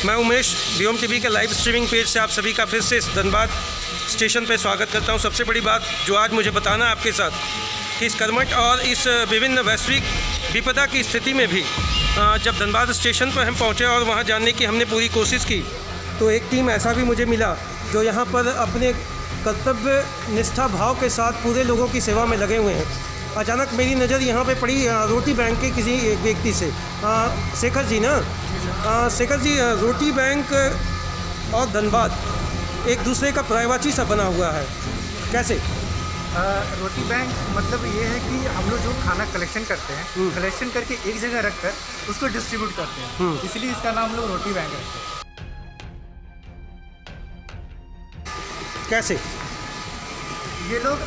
मैं उमेश व्योम टीवी के live streaming page से आप सभी का फिर से इस धनबाद स्टेशन पर स्वागत करता हूं। सबसे बड़ी बात जो आज मुझे बताना है आपके साथ कि इस कर्मठ और इस विभिन्न वैश्विक विपदा की स्थिति में भी जब धनबाद स्टेशन पर हम पहुंचे और वहां जानने की हमने पूरी कोशिश की तो एक टीम ऐसा भी मुझे मिला जो यहां पर अपने कर्तव्य निष्ठा भाव के साथ पूरे लोगों की सेवा में लगे हुए हैं। अचानक मेरी नज़र यहाँ पे पड़ी रोटी बैंक के किसी एक व्यक्ति से, शेखर जी ना। शेखर जी, रोटी बैंक और धनबाद एक दूसरे का पर्यायवाची सा बना हुआ है, कैसे? रोटी बैंक मतलब ये है कि हम लोग जो खाना कलेक्शन करते हैं, कलेक्शन करके एक जगह रखकर उसको डिस्ट्रीब्यूट करते हैं, इसलिए इसका नाम हम लोग रोटी बैंक रखते हैं। कैसे? ये लोग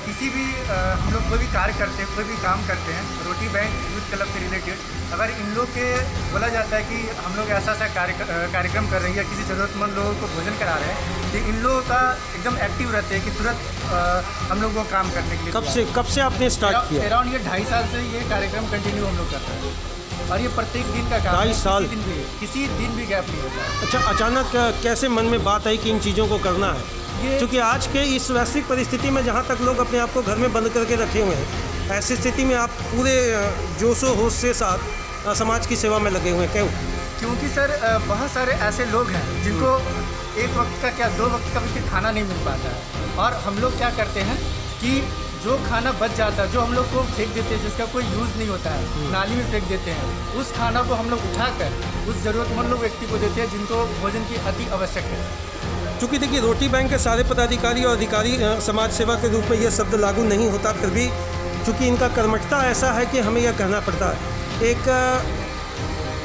किसी भी हम लोग कोई भी कार्य करते हैं, कोई भी काम करते हैं, रोटी बैंक यूथ क्लब से रिलेटेड, अगर इन लोग के बोला जाता है कि हम लोग ऐसा कार्यक्रम कर रहे हैं या किसी ज़रूरतमंद लोगों को भोजन करा रहे हैं, तो इन लोगों का एकदम एक्टिव रहते हैं कि तुरंत हम लोग वो काम करने के लिए। कब से आपने स्टार्ट किया? अराउंड ये 2.5 साल से ये कार्यक्रम कंटिन्यू हम लोग करते हैं और ये प्रत्येक दिन का काम है। 2.5 साल? किसी दिन भी गैप नहीं होता है। अच्छा, अचानक कैसे मन में बात आई कि इन चीज़ों को करना है? क्योंकि आज के इस वैश्विक परिस्थिति में जहाँ तक लोग अपने आप को घर में बंद करके रखे हुए हैं, ऐसी स्थिति में आप पूरे जोशो होश के साथ समाज की सेवा में लगे हुए हैं, क्यों? क्योंकि सर बहुत सारे ऐसे लोग हैं जिनको एक वक्त का क्या 2 वक्त का भी खाना नहीं मिल पाता है, और हम लोग क्या करते हैं कि जो खाना बच जाता है, जो हम लोग को फेंक देते हैं, जिसका कोई यूज़ नहीं होता है, नाली में फेंक देते हैं, उस खाना को हम लोग उठाकर उस ज़रूरतमंद लोग व्यक्ति को देते हैं जिनको भोजन की अति आवश्यक है। चूँकि देखिए, रोटी बैंक के सारे पदाधिकारी और अधिकारी समाज सेवा के रूप में ये शब्द लागू नहीं होता, फिर भी चूँकि इनका कर्मठता ऐसा है कि हमें यह कहना पड़ता है। एक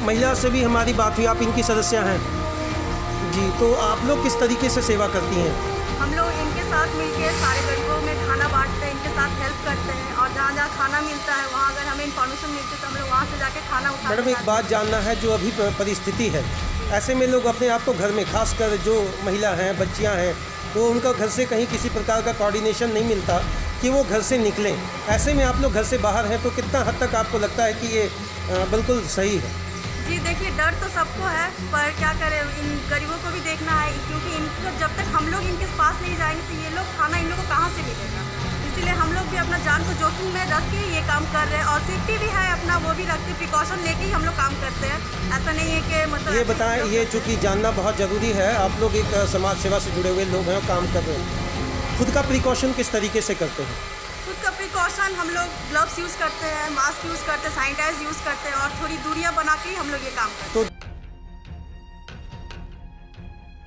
महिला से भी हमारी बात हुई, आप इनकी सदस्य हैं जी, तो आप लोग किस तरीके से सेवा करती हैं? हम लोग इनके साथ मिलकर सारे गरीबों में खाना बांटते हैं, इनके साथ हेल्प करते हैं, और जहाँ जहाँ खाना मिलता है वहाँ अगर हमें इन्फॉर्मेशन मिलती है तो हम लोग वहाँ से जाके खाना उठा। मैडम, एक बात जानना है, जो अभी परिस्थिति है, ऐसे में लोग अपने आप को घर में, खासकर जो महिला हैं, बच्चियां हैं, तो उनका घर से कहीं किसी प्रकार का कोऑर्डिनेशन नहीं मिलता कि वो घर से निकलें। ऐसे में आप लोग घर से बाहर हैं, तो कितना हद तक आपको लगता है कि ये बिल्कुल सही है? जी देखिए, डर तो सबको है, पर क्या करें, इन गरीबों को भी देखना है, क्योंकि इनको जब तक हम लोग इनके पास नहीं जाएंगे तो ये लोग खाना इन लोगों को कहाँ से मिलेगा। इसलिए हम लोग भी अपना जान को जोखिम में रख के ये काम कर रहे हैं, और सेफ्टी भी है अपना, वो भी रखते, प्रिकॉशन लेके ही हम लोग काम करते हैं। ऐसा नहीं है कि मतलब। ये बताएं, ये चूँकि जानना बहुत ज़रूरी है, आप लोग एक समाज सेवा से जुड़े हुए लोग हैं, काम कर रहे हैं, खुद का प्रिकॉशन किस तरीके से करते हैं? खुद का प्रिकॉशन हम लोग ग्लव्स यूज़ करते हैं, मास्क यूज़ करते हैं, सैनिटाइज यूज़ करते हैं, और थोड़ी दूरियां बना के ही हम लोग ये काम करते हैं। तो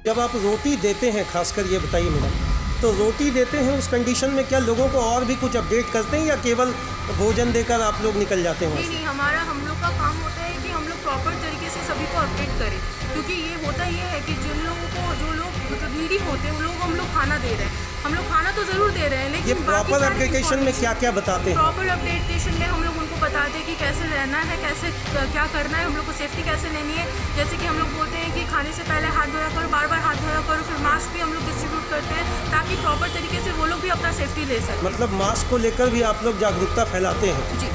जब आप रोटी देते हैं, खासकर ये बताइए मैडम, तो रोटी देते हैं उस कंडीशन में क्या लोगों को और भी कुछ अपडेट करते हैं या केवल भोजन देकर आप लोग निकल जाते हैं? नहीं, हम लोग का काम होता है कि हम लोग प्रॉपर तरीके से सभी को अपडेट करें, क्योंकि ये है कि जिन लोगों को, जो लोग मतलब नीडी होते हैं, उन लोगों को हम लोग खाना दे रहे हैं। हम लोग खाना तो ज़रूर दे रहे हैं, लेकिन ये प्रॉपर अपडेटेशन में क्या क्या बताते हैं? प्रॉपर अपडेटेशन में हम लोग उनको बताते हैं कि कैसे रहना है, कैसे क्या करना है, हम लोग को सेफ्टी कैसे लेनी है। जैसे कि हम लोग बोलते हैं कि खाने से पहले हाथ धोया करो, बार बार हाथ धोया करो, फिर मास्क भी हम लोग डिस्ट्रीब्यूट करते हैं ताकि प्रॉपर तरीके से वो लोग भी अपना सेफ्टी ले सकें। मतलब मास्क को लेकर भी आप लोग जागरूकता फैलाते हैं? जी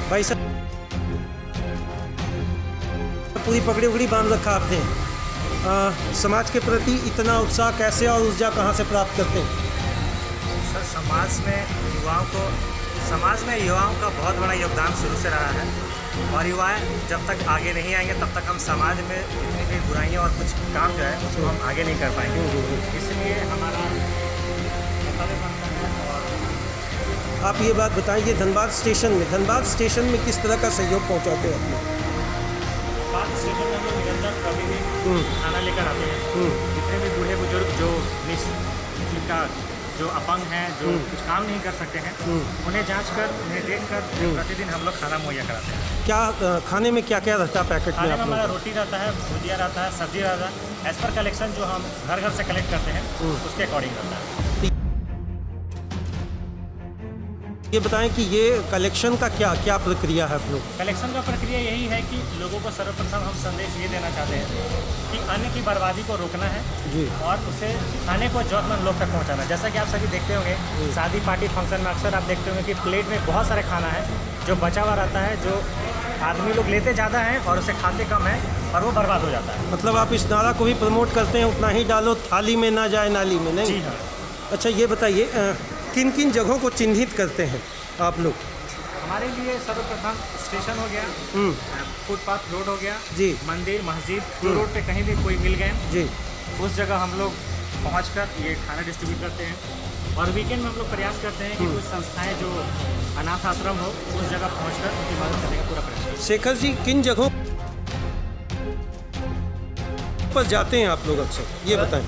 भाई साहब, पूरी पगड़ी उगड़ी बांध रखा आपने, समाज के प्रति इतना उत्साह कैसे और ऊर्जा कहाँ से प्राप्त करते हैं? सर, समाज में युवाओं का बहुत बड़ा योगदान शुरू से रहा है, और युवा जब तक आगे नहीं आएंगे तब तक हम समाज में जितनी भी बुराइयां और कुछ काम जो है उसको हम आगे नहीं कर पाएंगे। इसलिए हमारा आप ये बात बताएं, धनबाद स्टेशन में किस तरह का सहयोग पहुंचाते हैं आप लोग? धनबाद स्टेशन में हम लोग निरंतर कभी भी खाना लेकर आते हैं। जितने भी बूढ़े बुजुर्ग जिनका जो अपंग हैं, जो कुछ काम नहीं कर सकते हैं, उन्हें जांच कर, उन्हें देख कर प्रतिदिन हम लोग खाना मुहैया कराते हैं। क्या खाने में क्या क्या रहता है पैकेट में? खाने में हमारा रोटी रहता है, भुजिया रहता है, सब्जी रहता है, एज पर कलेक्शन जो हम घर घर से कलेक्ट करते हैं उसके अकॉर्डिंग रहता है। ये बताएं कि ये कलेक्शन का क्या प्रक्रिया है आप लोग? कलेक्शन का प्रक्रिया यही है कि लोगों को सर्वप्रथम हम संदेश ये देना चाहते हैं कि अन्न की बर्बादी को रोकना है जी, और उसे खाने को जरूरतमंद लोग तक पहुंचाना है। जैसा कि आप सभी देखते होंगे, शादी पार्टी फंक्शन में अक्सर आप देखते होंगे कि प्लेट में बहुत सारे खाना है जो बचा हुआ रहता है, जो आदमी लोग लेते ज़्यादा हैं और उसे खाते कम है और वो बर्बाद हो जाता है। मतलब आप इस नारा को भी प्रमोट करते हैं, उतना ही डालो थाली में ना जाए नाली में, नहीं? जी हाँ। अच्छा ये बताइए किन किन जगहों को चिन्हित करते हैं आप लोग? हमारे लिए सर्वप्रथम स्टेशन हो गया, फुटपाथ रोड हो गया जी, मंदिर मस्जिद, जो रोड पे कहीं भी कोई मिल गए जी, उस जगह हम लोग पहुंचकर ये खाना डिस्ट्रीब्यूट करते हैं। और वीकेंड में हम लोग प्रयास करते हैं कि कुछ संस्थाएं जो अनाथ आश्रम हो उस जगह पहुंचकर उनकी मदद करने का पूरा प्रयास। शेखर जी किन जगहों पर जाते हैं आप लोग अक्सर, ये बताएं?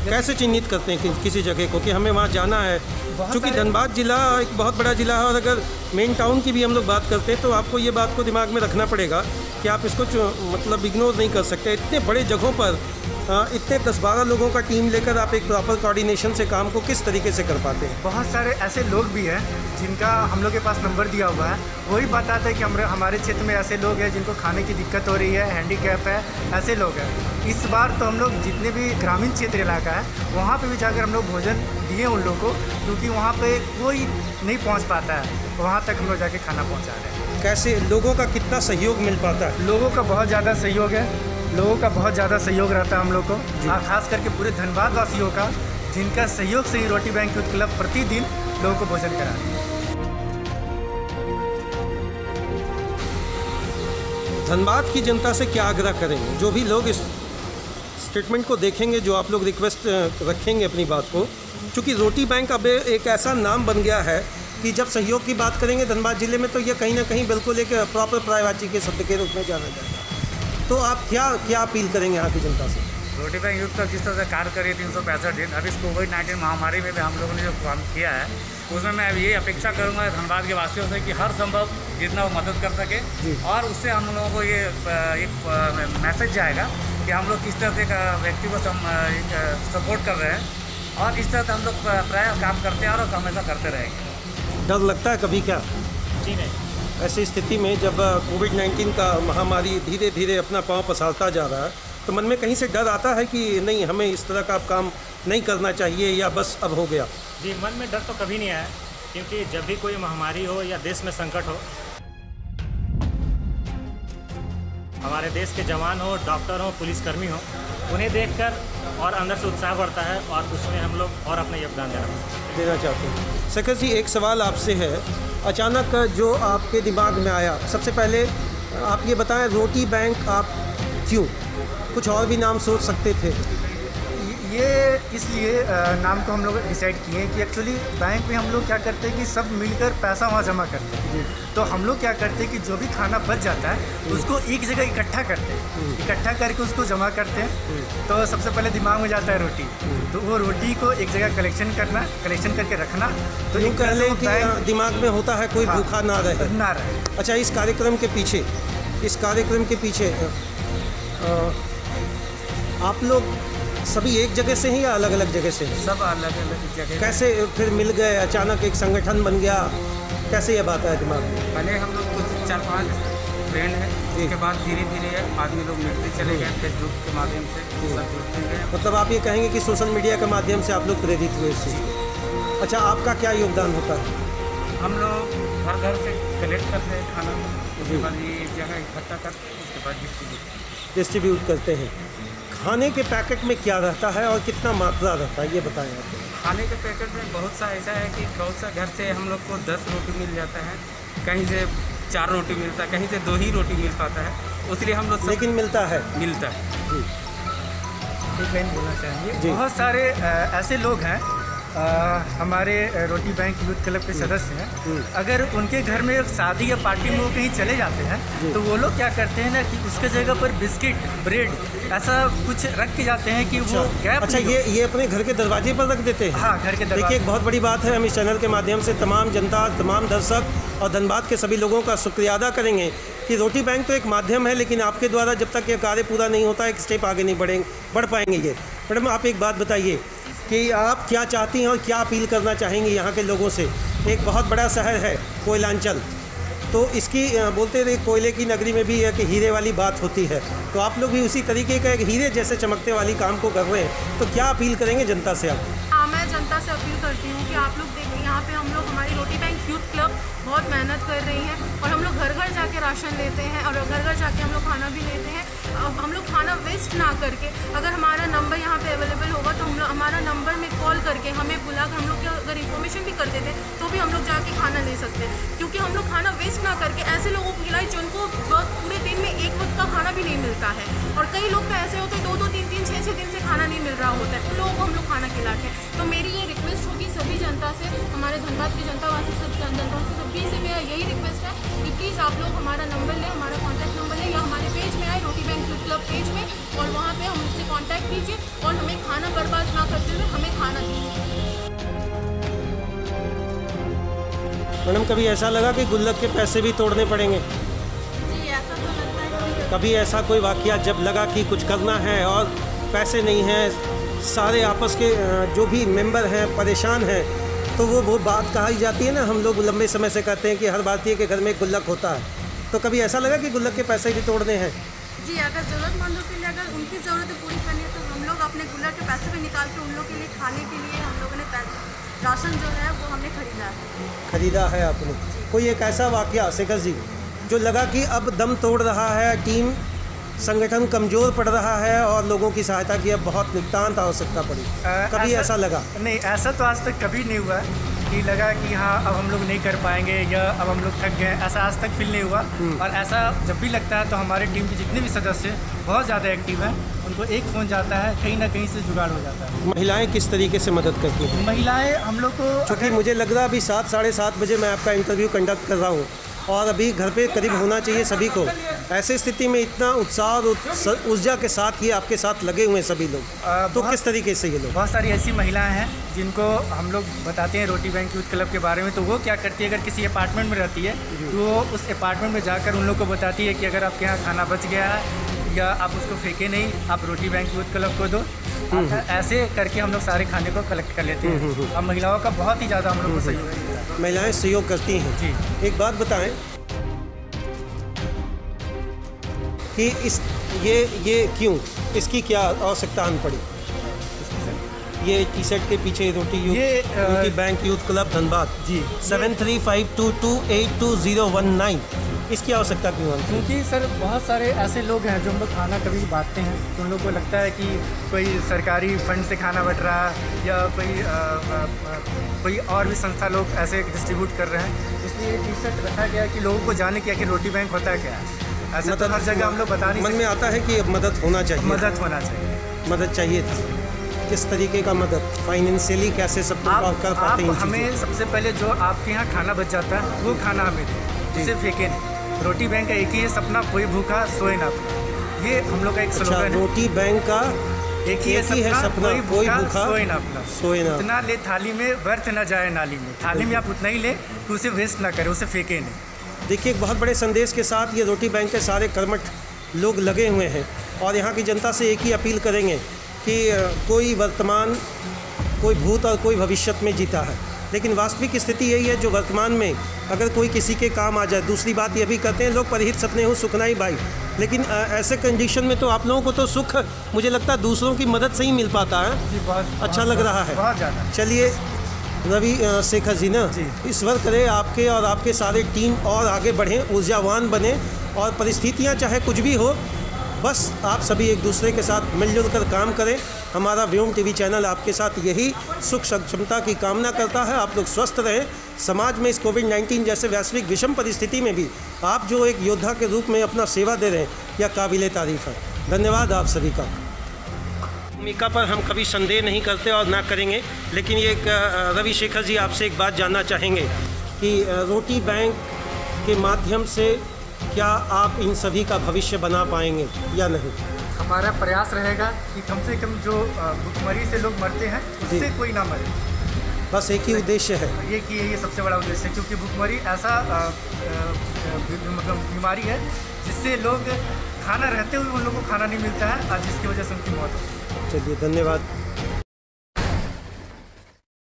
कैसे चिन्हित करते हैं किसी जगह को कि हमें वहाँ जाना है? क्योंकि धनबाद जिला एक बहुत बड़ा जिला है और अगर मेन टाउन की भी हम लोग बात करते हैं तो आपको ये बात को दिमाग में रखना पड़ेगा कि आप इसको मतलब इग्नोर नहीं कर सकते। इतने बड़े जगहों पर इतने 10-12 लोगों का टीम लेकर आप एक प्रॉपर कोऑर्डिनेशन से काम को किस तरीके से कर पाते हैं? बहुत सारे ऐसे लोग भी हैं जिनका हम लोग के पास नंबर दिया हुआ है, वही बताते हैं कि हमारे क्षेत्र में ऐसे लोग हैं जिनको खाने की दिक्कत हो रही है, हैंडीकैप है, ऐसे लोग हैं। इस बार तो हम लोग जितने भी ग्रामीण क्षेत्र इलाका है वहाँ पे भी जाकर हम लोग भोजन दिए उन लोगों को, क्योंकि वहाँ पे कोई नहीं पहुँच पाता है, वहाँ तक हम लोग जाके खाना पहुँचा रहे हैं। कैसे लोगों का कितना सहयोग मिल पाता है? लोगों का बहुत ज़्यादा सहयोग है, लोगों का बहुत ज़्यादा सहयोग रहता है हम लोग को, और ख़ास करके पूरे धनबाद वासियों का, जिनका सहयोग से ही रोटी बैंक यूथ क्लब प्रतिदिन लोगों को भोजन करा रही है। धनबाद की जनता से क्या आग्रह करेंगे जो भी लोग इस स्टेटमेंट को देखेंगे, जो आप लोग रिक्वेस्ट रखेंगे अपनी बात को? क्योंकि रोटी बैंक अब एक ऐसा नाम बन गया है कि जब सहयोग की बात करेंगे धनबाद जिले में तो ये कहीं ना कहीं बिल्कुल एक प्रॉपर पर्यायवाची के शब्द के रूप में जाना जाएगा। तो आप क्या अपील करेंगे यहाँ की जनता से? रोटी बैंक यूथ क्लब जिस तरह से कार्य करिए 365 दिन, अभी इस कोविड-19 महामारी में भी हम लोगों ने जो काम किया है उसमें मैं ये अपेक्षा करूंगा धनबाद के वासियों से कि हर संभव जितना वो मदद कर सके, और उससे हम लोगों को ये एक मैसेज जाएगा कि हम लोग किस तरह से एक व्यक्ति को सपोर्ट कर रहे हैं और इस तरह से हम लोग प्राय काम करते हैं और हमेशा करते रहेंगे। डर लगता है कभी क्या? जी नहीं। ऐसी स्थिति में जब कोविड-19 का महामारी धीरे धीरे अपना पाँव पसारता जा रहा है तो मन में कहीं से डर आता है कि नहीं हमें इस तरह का काम नहीं करना चाहिए या बस अब हो गया? जी, मन में डर तो कभी नहीं आया, क्योंकि जब भी कोई महामारी हो या देश में संकट हो, हमारे देश के जवान हो, डॉक्टर हो, पुलिसकर्मी हो, उन्हें देखकर और अंदर से उत्साह बढ़ता है और उसमें हम लोग और अपना योगदान देना चाहते हैं। शेखर जी एक सवाल आपसे है, अचानक जो आपके दिमाग में आया, सबसे पहले आप ये बताएं रोटी बैंक आप क्यों, कुछ और भी नाम सोच सकते थे? ये इसलिए नाम को हम लोग डिसाइड किए कि एक्चुअली बैंक में हम लोग क्या करते हैं कि सब मिलकर पैसा वहाँ जमा करते हैं, तो हम लोग क्या करते हैं कि जो भी खाना बच जाता है उसको एक जगह इकट्ठा करते हैं, इकट्ठा करके उसको जमा करते हैं। तो सबसे पहले दिमाग में जाता है रोटी, तो वो रोटी को एक जगह कलेक्शन करना, कलेक्शन करके रखना, तो एक पहले कि दिमाग में होता है कोई भूखा ना रहे। अच्छा, इस कार्यक्रम के पीछे आप लोग सभी एक जगह से ही या अलग अलग जगह से? सब अलग अलग जगह। कैसे फिर मिल गए, अचानक एक संगठन बन गया, कैसे ये बात है दिमाग में? पहले हम लोग कुछ 4-5 फ्रेंड हैं, उसके बाद धीरे धीरे आदमी लोग मिलते चले गए, फेसबुक के माध्यम से सब जुड़ते गए। मतलब आप ये कहेंगे कि सोशल मीडिया के माध्यम से आप लोग प्रेरित हुए इस चीज़ को। अच्छा, आपका क्या योगदान होता है? हम लोग घर घर से कलेक्ट करते हैं खाना, उसके बाद ये जगह इकट्ठा करते हैं, उसके बाद डिस्ट्रीब्यूट करते हैं। खाने के पैकेट में क्या रहता है और कितना मात्रा रहता है ये बताएं आप? खाने के पैकेट में बहुत सा ऐसा है कि बहुत सा घर से हम लोग को 10 रोटी मिल जाता है, कहीं से 4 रोटी मिलता है, कहीं से 2 ही रोटी मिल पाता है, इसलिए हम लोग लेकिन मिलता है एक लाइन बोलना चाहेंगे। बहुत सारे ऐसे लोग हैं हमारे रोटी बैंक यूथ क्लब के सदस्य हैं, अगर उनके घर में शादी या पार्टी में वो कहीं चले जाते हैं तो वो लोग क्या करते हैं ना कि उसके जगह पर बिस्किट, ब्रेड ऐसा कुछ रख के जाते हैं कि वो गैप। अच्छा, ये अपने घर के दरवाजे पर रख देते हैं? हाँ, घर के दरवाजे। देखिए, एक बहुत बड़ी बात है, हम इस चैनल के माध्यम से तमाम जनता, तमाम दर्शक और धनबाद के सभी लोगों का शुक्रिया अदा करेंगे कि रोटी बैंक तो एक माध्यम है, लेकिन आपके द्वारा जब तक ये कार्य पूरा नहीं होता एक स्टेप आगे नहीं बढ़ पाएंगे ये। मैडम, आप एक बात बताइए कि आप क्या चाहती हैं और क्या अपील करना चाहेंगी यहाँ के लोगों से? एक बहुत बड़ा शहर है कोयलांचल, तो इसकी बोलते रहे कोयले की नगरी में भी एक हीरे वाली बात होती है, तो आप लोग भी उसी तरीके का एक हीरे जैसे चमकते वाली काम को कर रहे हैं, तो क्या अपील करेंगे जनता से आप? हाँ, मैं जनता से अपील करती हूँ कि आप लोग देखिए यहाँ पे हम लोग हमारी रोटी बैंक यूथ क्लब बहुत मेहनत कर रही हैं और हम लोग घर घर जाके राशन लेते हैं और घर घर जाके हम लोग खाना भी लेते हैं। हम लोग खाना वेस्ट ना करके, अगर हमारा नंबर यहाँ पे अवेलेबल होगा तो हम लोग हमारा नंबर में कॉल करके हमें बुलाकर हम लोग अगर इन्फॉर्मेशन भी कर देते तो भी हम लोग जाके खाना ले सकते हैं, क्योंकि हम लोग खाना वेस्ट ना करके ऐसे लोगों को खिलाए जिनको पूरे दिन में एक वक्त का खाना भी नहीं मिलता है। और कई लोग तो ऐसे होते हैं 2-2, 3-3, 6-6 दिन से खाना नहीं मिल रहा होता है, उन लोगों को हम लोग खाना खिलाते हैं। तो मेरी ये रिक्वेस्ट होगी सभी जनता से, हमारे धनबाद की जनता वासी सभी से मेरा यही रिक्वेस्ट है कि प्लीज़ आप लोग हमारा नंबर लें, हमारा कॉन्टैक्ट नंबर लें या हमारे पेज में आए रोटी बैंक यूथ क्लब पेज में, और वहाँ पे हमसे कॉन्टैक्ट कीजिए और हमें खाना बर्बाद ना करते हुए हमें खाना दीजिए। मैडम, कभी ऐसा लगा कि गुल्लक के पैसे भी तोड़ने पड़ेंगे? जी, ऐसा तो लगता है। कभी ऐसा कोई वाकया जब लगा कि कुछ करना है और पैसे नहीं हैं, सारे आपस के जो भी मेंबर हैं परेशान हैं, तो वो बात कही जाती है ना, हम लोग लंबे समय से कहते हैं कि हर भारतीय के घर में एक गुल्लक होता है, तो कभी ऐसा लगा कि गुल्लक के पैसे भी तोड़ने हैं? जी, अगर ज़रूरतमंदों के लिए अगर उनकी ज़रूरतें पूरी करनी है तो हम लोग अपने गुल्लक के पैसे भी निकाल के उन लोग के लिए खाने के लिए हम लोगों ने राशन जो है वो हमने खरीदा है आपने? कोई एक ऐसा वाकया शेखर जी जो लगा कि अब दम तोड़ रहा है, टीम संगठन कमज़ोर पड़ रहा है और लोगों की सहायता की अब बहुत नितांत आवश्यकता पड़ी, कभी ऐसा लगा? नहीं, ऐसा तो आज तक कभी नहीं हुआ कि लगा कि हाँ अब हम लोग नहीं कर पाएंगे या अब हम लोग थक गए, ऐसा आज तक फील नहीं हुआ। और ऐसा जब भी लगता है तो हमारे टीम के जितने भी सदस्य बहुत ज़्यादा एक्टिव हैं, उनको एक फ़ोन जाता है, कहीं ना कहीं से जुगाड़ हो जाता है। महिलाएं किस तरीके से मदद करती हैं? महिलाएं हम लोग को, क्योंकि मुझे लग रहा है अभी 7 साढ़े 7 बजे मैं आपका इंटरव्यू कंडक्ट कर रहा हूँ और अभी घर पे करीब होना चाहिए सभी को, ऐसे स्थिति में इतना उत्साह और ऊर्जा के साथ ये आपके साथ लगे हुए हैं सभी लोग, तो किस तरीके से ये लोग? बहुत सारी ऐसी महिलाएं हैं जिनको हम लोग बताते हैं रोटी बैंक यूथ क्लब के बारे में, तो वो क्या करती है, अगर किसी अपार्टमेंट में रहती है तो वो उस अपार्टमेंट में जाकर उन लोग को बताती है कि अगर आपके यहाँ खाना बच गया है या आप उसको फेंके नहीं, आप रोटी बैंक यूथ क्लब को दो। ऐसे करके हम लोग सारे खाने को कलेक्ट कर लेते हैं। अब महिलाओं का बहुत ही ज़्यादा हम लोग को सहयोग है। महिलाएं सहयोग करती हैं जी। एक बात बताएं कि ये क्यों, इसकी क्या आवश्यकता आन पड़ी? ये टी शर्ट के पीछे रोटी बैंक यूथ क्लब धनबाद जी 7352282019, इसकी आवश्यकता क्यों है? क्योंकि सर बहुत सारे ऐसे लोग हैं जो हम लोग खाना कभी बांटते हैं तो उन लोग को लगता है कि कोई सरकारी फंड से खाना बट रहा है या कोई और भी संस्था लोग ऐसे डिस्ट्रीब्यूट कर रहे हैं, इसलिए टी शर्ट रखा गया है कि लोगों को जाने क्या कि रोटी बैंक होता है क्या है। ऐसा तो हर जगह हम लोग बता नहीं मन में आता है कि अब मदद होना चाहिए, मदद होना चाहिए, मदद चाहिए था। किस तरीके का मदद, फाइनेंशियली कैसे सब कर पाते हैं? हमें सबसे पहले जो आपके यहाँ खाना बच जाता है वो खाना हमें दें, इसे फेंके नहीं। रोटी बैंक का एक ही है सपना, कोई भूखा सोए ना, ये हम लोग का एक स्लोगन है। रोटी बैंक का एक ही है सपना, कोई भूखा सोए ना। उतना ले थाली में, व्यर्थ न जाए नाली में। थाली में आप उतना ही ले कि उसे वेस्ट ना करें, उसे फेंके नहीं। देखिए, एक बहुत बड़े संदेश के साथ ये रोटी बैंक के सारे कर्मठ लोग लगे हुए हैं और यहाँ की जनता से एक ही अपील करेंगे कि कोई वर्तमान, कोई भूत और कोई भविष्य में जीता है, लेकिन वास्तविक स्थिति यही है जो वर्तमान में अगर कोई किसी के काम आ जाए। दूसरी बात ये भी कहते हैं लोग, परहित सपने हो सुख नहीं भाई, लेकिन ऐसे कंडीशन में तो आप लोगों को तो सुख मुझे लगता है दूसरों की मदद से ही मिल पाता है। जी, बहुत अच्छा लग रहा है, बहुत ज़्यादा। चलिए रवि शेखर जी ना, ईश्वर करे आपके और आपके सारे टीम और आगे बढ़ें, ऊर्जावान बने और परिस्थितियां चाहे कुछ भी हो, बस आप सभी एक दूसरे के साथ मिलजुल कर काम करें। हमारा व्योम टीवी चैनल आपके साथ यही सुख सक्षमता की कामना करता है। आप लोग स्वस्थ रहें। समाज में इस कोविड-19 जैसे वैश्विक विषम परिस्थिति में भी आप जो एक योद्धा के रूप में अपना सेवा दे रहे हैं, यह काबिले तारीफ़ है। धन्यवाद आप सभी का। भूमिका पर हम कभी संदेह नहीं करते और ना करेंगे, लेकिन ये रवि शेखर जी आपसे एक बात जानना चाहेंगे कि रोटी बैंक के माध्यम से क्या आप इन सभी का भविष्य बना पाएंगे या नहीं? हमारा प्रयास रहेगा कि कम से कम जो भुखमरी से लोग मरते हैं उससे कोई ना मरे, बस एक ही उद्देश्य है ये सबसे बड़ा उद्देश्य है। क्योंकि भुखमरी ऐसा बीमारी है जिससे लोग खाना रहते हुए उन लोगों को खाना नहीं मिलता है और जिसकी वजह से उनकी मौत होती है। चलिए, धन्यवाद।